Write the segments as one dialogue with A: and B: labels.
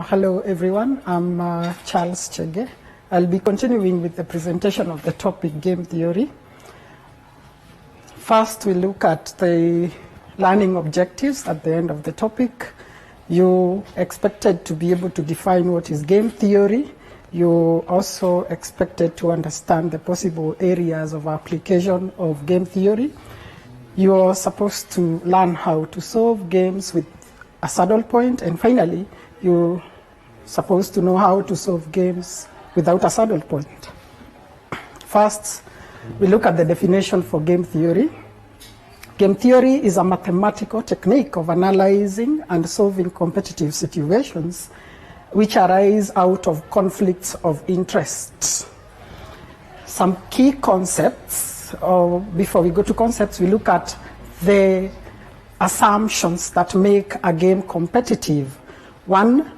A: Hello everyone, I'm Charles Chege. I'll be continuing with the presentation of the topic game theory. First, we look at the learning objectives at the end of the topic. You expected to be able to define what is game theory. You also expected to understand the possible areas of application of game theory. You're supposed to learn how to solve games with a saddle point, and finally, you're supposed to know how to solve games without a saddle point. First, we look at the definition for game theory. Game theory is a mathematical technique of analyzing and solving competitive situations which arise out of conflicts of interest. Some key concepts, before we go to concepts, we look at the assumptions that make a game competitive. One,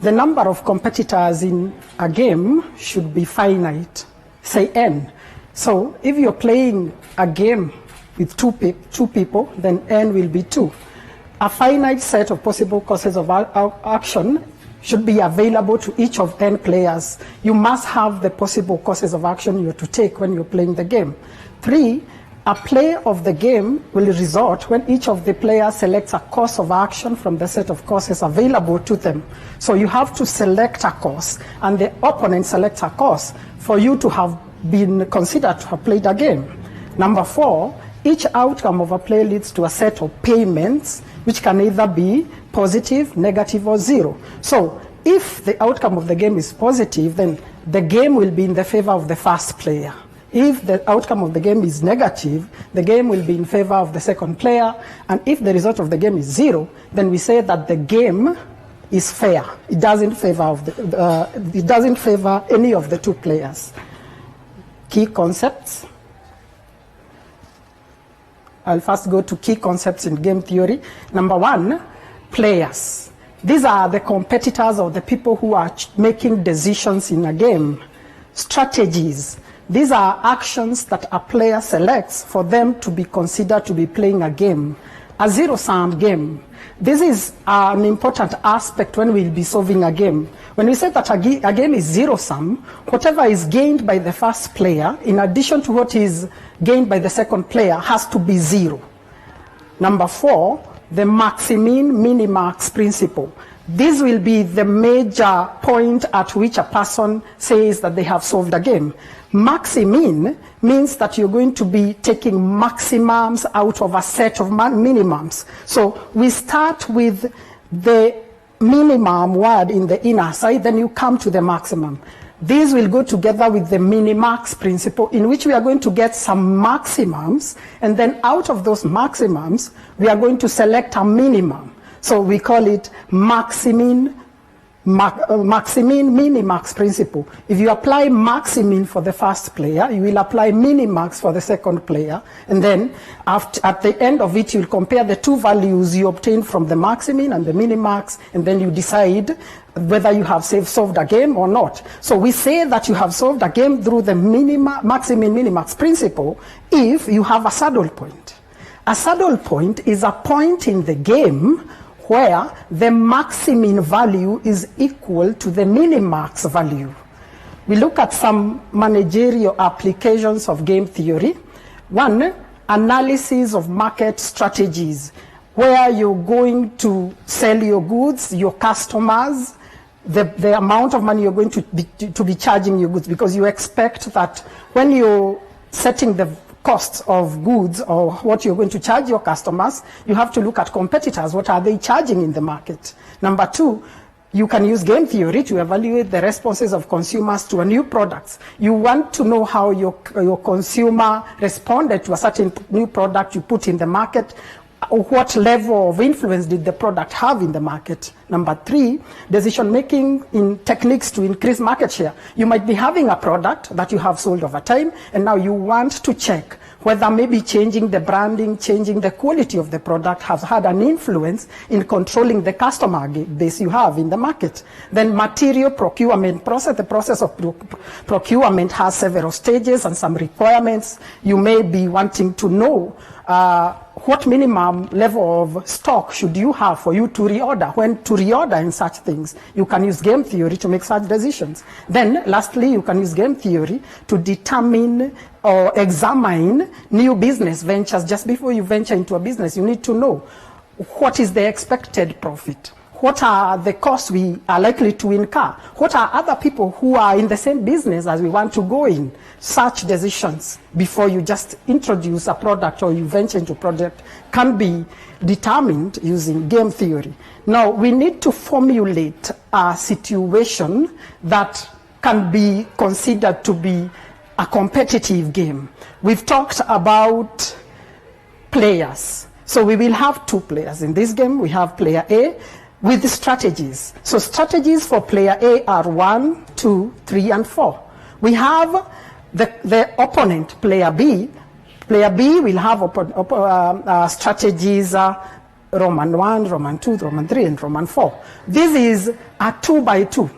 A: the number of competitors in a game should be finite, say n. So if you're playing a game with two people, then n will be 2. A finite set of possible courses of action should be available to each of n players. You must have the possible courses of action you're to take when you're playing the game. 3, a play of the game will result when each of the players selects a course of action from the set of courses available to them. So you have to select a course, and the opponent selects a course for you to have been considered to have played a game. Number 4, each outcome of a play leads to a set of payments, which can either be positive, negative, or 0. So if the outcome of the game is positive, then the game will be in the favor of the first player. If the outcome of the game is negative, the game will be in favor of the second player. And if the result of the game is 0, then we say that the game is fair. It doesn't favor any of the two players. Key concepts. I'll first go to key concepts in game theory. Number 1, players. These are the competitors or the people who are making decisions in a game. Strategies. These are actions that a player selects for them to be considered to be playing a game. A zero-sum game. This is an important aspect when we'll be solving a game. When we say that a game is zero-sum, whatever is gained by the first player, in addition to what is gained by the second player, has to be 0. Number 4, the Minimax Principle. This will be the major point at which a person says that they have solved a game. Maximin means that you're going to be taking maximums out of a set of minimums. So we start with the minimum word in the inner side, then you come to the maximum. These will go together with the Minimax Principle, in which we are going to get some maximums, and then out of those maximums, we are going to select a minimum. So we call it Minimax Principle. If you apply Maximin for the first player, you will apply Minimax for the second player, and then at the end of it, you'll compare the two values you obtained from the Maximin and the Minimax, and then you decide whether you have solved a game or not. So we say that you have solved a game through the Minimax Principle if you have a saddle point. A saddle point is a point in the game where the Maximin value is equal to the Minimax value. We look at some managerial applications of game theory. 1, analysis of market strategies, where you're going to sell your goods, your customers, the amount of money you're going to be charging your goods, because you expect that when you're setting the costs of goods or what you're going to charge your customers, you have to look at competitors. What are they charging in the market? Number 2, you can use game theory to evaluate the responses of consumers to a new product. You want to know how your consumer responded to a certain new product you put in the market. What level of influence did the product have in the market? Number 3, decision-making in techniques to increase market share. You might be having a product that you have sold over time, and now you want to check whether maybe changing the branding, changing the quality of the product has had an influence in controlling the customer base you have in the market. Then material procurement process, the process of procurement has several stages and some requirements. You may be wanting to know what minimum level of stock should you have for you to reorder, when to reorder in such things. You can use game theory to make such decisions. Then lastly, you can use game theory to determine or examine new business ventures. Just before you venture into a business, you need to know what is the expected profit. What are the costs we are likely to incur? What are other people who are in the same business as we want to go in? Such decisions before you just introduce a product or you venture into a product can be determined using game theory. Now, we need to formulate a situation that can be considered to be a competitive game. We've talked about players. So we will have two players. In this game, we have player A with strategies. So strategies for player A are 1, 2, 3, and 4. We have the opponent, player B. Player B will have strategies Roman 1, Roman 2, Roman 3, and Roman 4. This is a 2 by 2.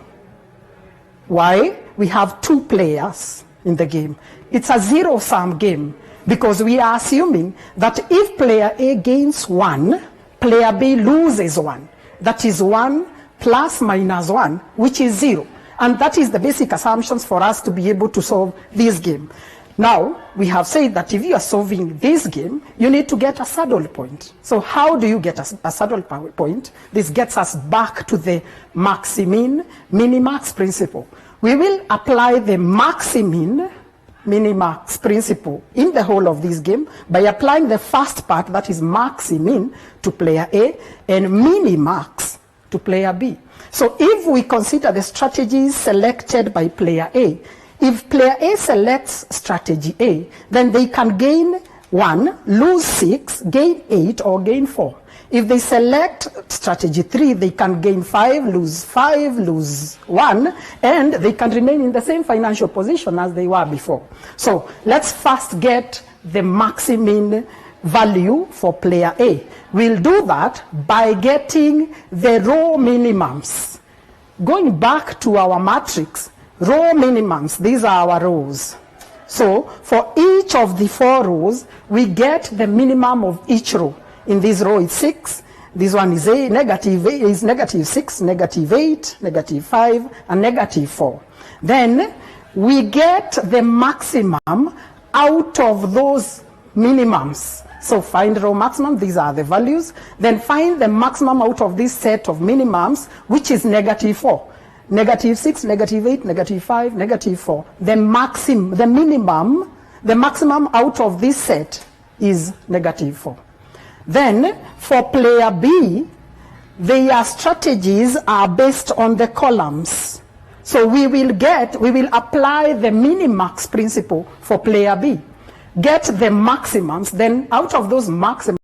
A: Why? We have two players in the game. It's a zero-sum game because we are assuming that if player A gains 1, player B loses 1. That is 1 plus minus 1, which is 0. And that is the basic assumptions for us to be able to solve this game. Now, we have said that if you are solving this game, you need to get a saddle point. So how do you get a saddle point? This gets us back to the maximin, minimax principle. We will apply the maximin, minimax principle in the whole of this game by applying the first part, that is maximin, to player A and minimax to player B. So if we consider the strategies selected by player A, if player A selects strategy A, then they can gain 1, lose 6, gain 8, or gain 4. If they select strategy 3, they can gain 5, lose 1, and they can remain in the same financial position as they were before. So let's first get the maximin value for player A. We'll do that by getting the row minimums. Going back to our matrix, row minimums, these are our rows. So for each of the 4 rows, we get the minimum of each row. In this row it's 6, this one is negative 6, negative 8, negative 5, and negative 4. Then we get the maximum out of those minimums. So find row maximum, these are the values. Then find the maximum out of this set of minimums, which is negative 4. Negative 6, negative 8, negative 5, negative 4. The maximum out of this set is negative 4. Then, for player B, their strategies are based on the columns. So we will apply the minimax principle for player B. Get the maximums, then out of those maximums,